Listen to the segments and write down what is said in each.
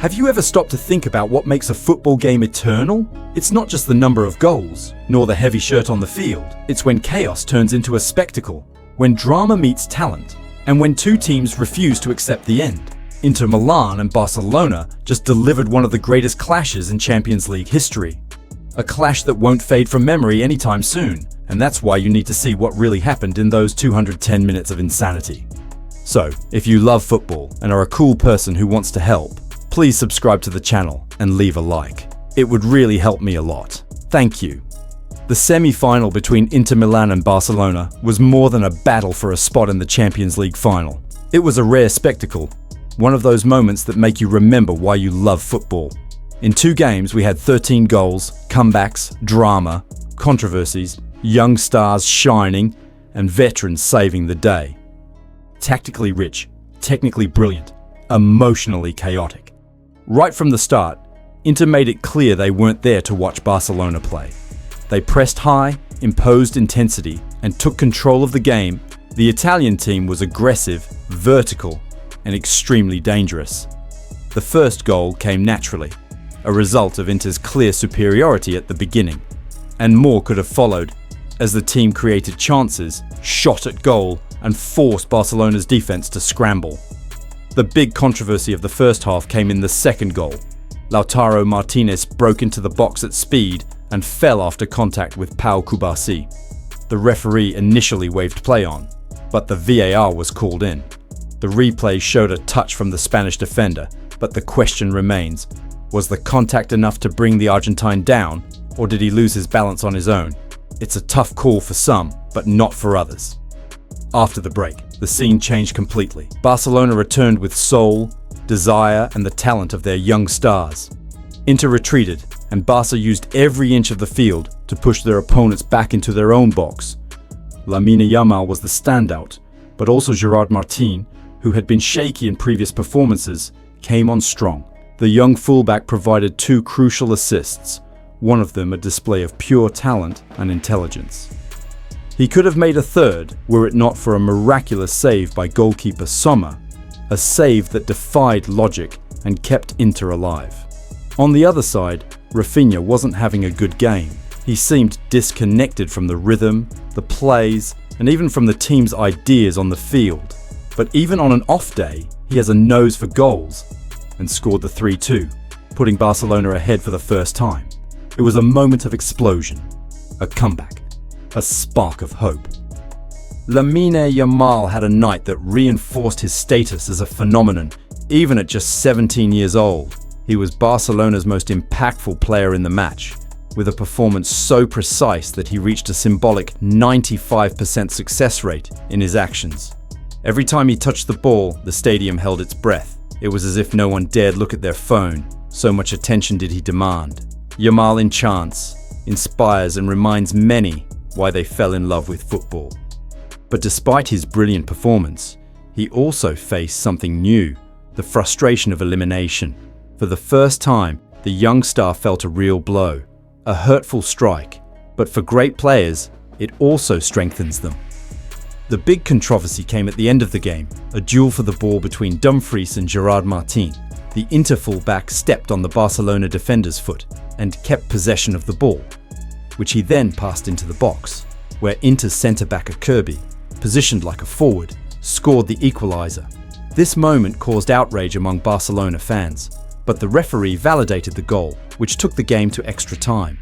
Have you ever stopped to think about what makes a football game eternal? It's not just the number of goals, nor the heavy shirt on the field. It's when chaos turns into a spectacle, when drama meets talent, and when two teams refuse to accept the end. Inter Milan and Barcelona just delivered one of the greatest clashes in Champions League history. A clash that won't fade from memory anytime soon, and that's why you need to see what really happened in those 210 minutes of insanity. So, if you love football and are a cool person who wants to help, please subscribe to the channel and leave a like. It would really help me a lot. Thank you. The semi-final between Inter Milan and Barcelona was more than a battle for a spot in the Champions League final. It was a rare spectacle, one of those moments that make you remember why you love football. In 2 games, we had 13 goals, comebacks, drama, controversies, young stars shining, and veterans saving the day. Tactically rich, technically brilliant, emotionally chaotic. Right from the start, Inter made it clear they weren't there to watch Barcelona play. They pressed high, imposed intensity, and took control of the game. The Italian team was aggressive, vertical, and extremely dangerous. The first goal came naturally, a result of Inter's clear superiority at the beginning, and more could have followed as the team created chances, shot at goal, and forced Barcelona's defense to scramble. The big controversy of the first half came in the second goal. Lautaro Martinez broke into the box at speed and fell after contact with Pau Cubarsí. The referee initially waved play on, but the VAR was called in. The replay showed a touch from the Spanish defender, but the question remains, was the contact enough to bring the Argentine down, or did he lose his balance on his own? It's a tough call for some, but not for others. After the break, the scene changed completely. Barcelona returned with soul, desire, and the talent of their young stars. Inter retreated, and Barca used every inch of the field to push their opponents back into their own box. Lamina was the standout, but also Gerard Martin, who had been shaky in previous performances, came on strong. The young fullback provided 2 crucial assists, one of them a display of pure talent and intelligence. He could have made a third were it not for a miraculous save by goalkeeper Sommer, a save that defied logic and kept Inter alive. On the other side, Rafinha wasn't having a good game. He seemed disconnected from the rhythm, the plays, and even from the team's ideas on the field. But even on an off day, he has a nose for goals and scored the 3-2, putting Barcelona ahead for the first time. It was a moment of explosion, a comeback, a spark of hope. Lamina had a night that reinforced his status as a phenomenon, even at just 17 years old. He was Barcelona's most impactful player in the match, with a performance so precise that he reached a symbolic 95% success rate in his actions. Every time he touched the ball, the stadium held its breath. It was as if no one dared look at their phone, so much attention did he demand. Yamal enchants, inspires, and reminds many why they fell in love with football. But despite his brilliant performance, he also faced something new, the frustration of elimination. For the first time, the young star felt a real blow, a hurtful strike, but for great players, it also strengthens them. The big controversy came at the end of the game, a duel for the ball between Dumfries and Gerard Martin. The Inter fullback stepped on the Barcelona defender's foot and kept possession of the ball, which he then passed into the box, where Inter's centre-back Kirby, positioned like a forward, scored the equaliser. This moment caused outrage among Barcelona fans, but the referee validated the goal, which took the game to extra time.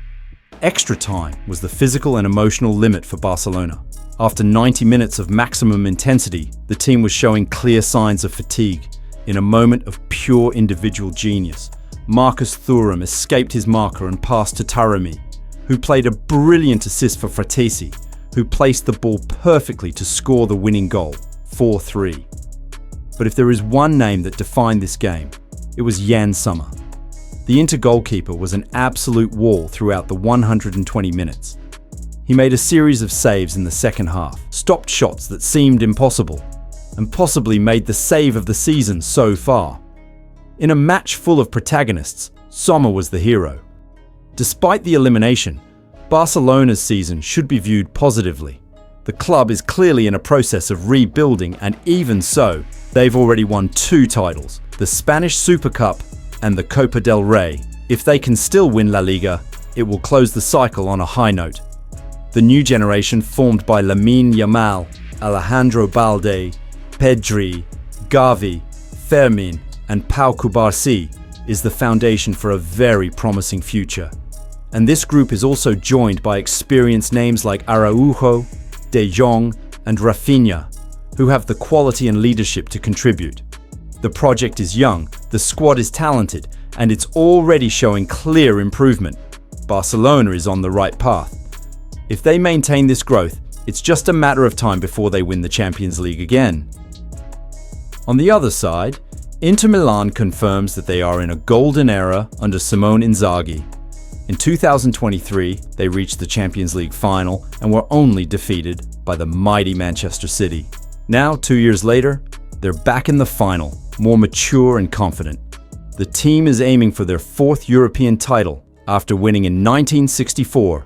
Extra time was the physical and emotional limit for Barcelona. After 90 minutes of maximum intensity, the team was showing clear signs of fatigue. In a moment of pure individual genius, Marcus Thuram escaped his marker and passed to Taremi, who played a brilliant assist for Fratesi, who placed the ball perfectly to score the winning goal, 4-3. But if there is one name that defined this game, it was Yann Sommer. The Inter goalkeeper was an absolute wall throughout the 120 minutes. He made a series of saves in the second half, stopped shots that seemed impossible, and possibly made the save of the season so far. In a match full of protagonists, Sommer was the hero. Despite the elimination, Barcelona's season should be viewed positively. The club is clearly in a process of rebuilding, and even so, they've already won 2 titles, the Spanish Super Cup and the Copa del Rey. If they can still win La Liga, it will close the cycle on a high note. The new generation formed by Lamine Yamal, Alejandro Balde, Pedri, Gavi, Fermin, and Pau Cubarsí is the foundation for a very promising future. And this group is also joined by experienced names like Araujo, De Jong, and Rafinha, who have the quality and leadership to contribute. The project is young, the squad is talented, and it's already showing clear improvement. Barcelona is on the right path. If they maintain this growth, it's just a matter of time before they win the Champions League again. On the other side, Inter Milan confirms that they are in a golden era under Simone Inzaghi. In 2023, they reached the Champions League final and were only defeated by the mighty Manchester City. Now, 2 years later, they're back in the final, more mature and confident. The team is aiming for their fourth European title after winning in 1964,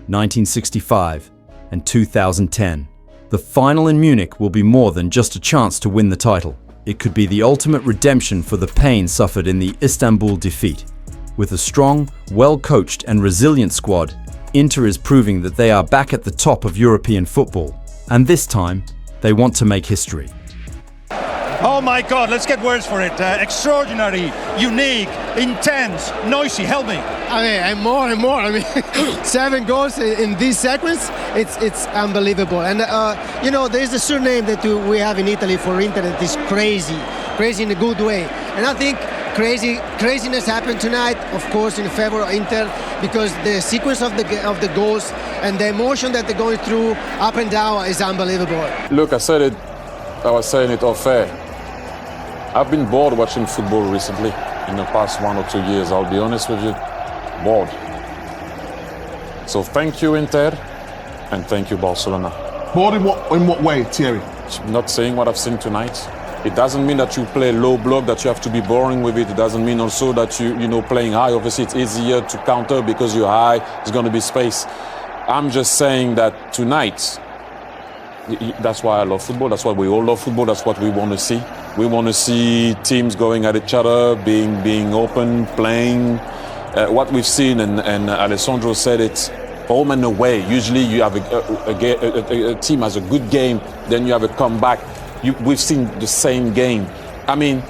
1965, and 2010. The final in Munich will be more than just a chance to win the title. It could be the ultimate redemption for the pain suffered in the Istanbul defeat. With a strong, well-coached and resilient squad, Inter is proving that they are back at the top of European football. And this time, they want to make history. Oh my God, let's get words for it. Extraordinary, unique, intense, noisy, help me. And more and more. 7 goals in this sequence, it's unbelievable. And there's a surname that we have in Italy for Inter that is crazy in a good way. And I think craziness happened tonight, of course, in favor of Inter, because the sequence of the goals and the emotion that they're going through up and down is unbelievable. Look, I was saying it off air. I've been bored watching football recently. In the past 1 or 2 years, I'll be honest with you, bored. So thank you, Inter, and thank you, Barcelona. Bored in what way, Thierry? Not saying what I've seen tonight. It doesn't mean that you play low block, that you have to be boring with it. It doesn't mean also that you playing high. Obviously, it's easier to counter because you're high. There's going to be space. I'm just saying that tonight, that's why I love football. That's why we all love football. That's what we want to see. We want to see teams going at each other, being open, playing. What we've seen, and Alessandro said it, home and away. Usually you have a team has a good game, then you have a comeback. We've seen the same game. I mean,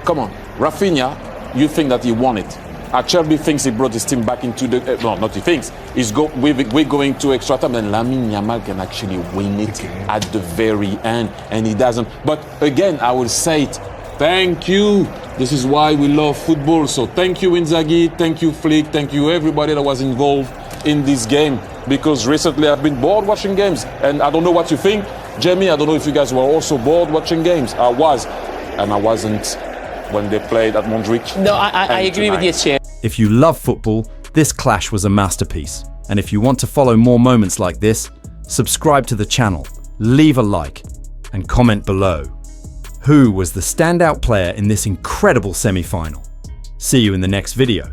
come on. Rafinha, you think that he won it. Acerbi thinks he brought his team back into the... no, not he thinks. We're going to extra time, and Lamine Yamal can actually win it at the very end, and he doesn't. But again, I will say it. Thank you. This is why we love football. So thank you, Inzaghi. Thank you, Flick. Thank you, everybody that was involved in this game. Because recently I've been bored watching games. And I don't know what you think. Jamie, I don't know if you guys were also bored watching games. I was. And I wasn't when they played at Montjuic. No, I agree with you, Chair. If you love football, this clash was a masterpiece. And if you want to follow more moments like this, subscribe to the channel, leave a like, and comment below. Who was the standout player in this incredible semi-final? See you in the next video.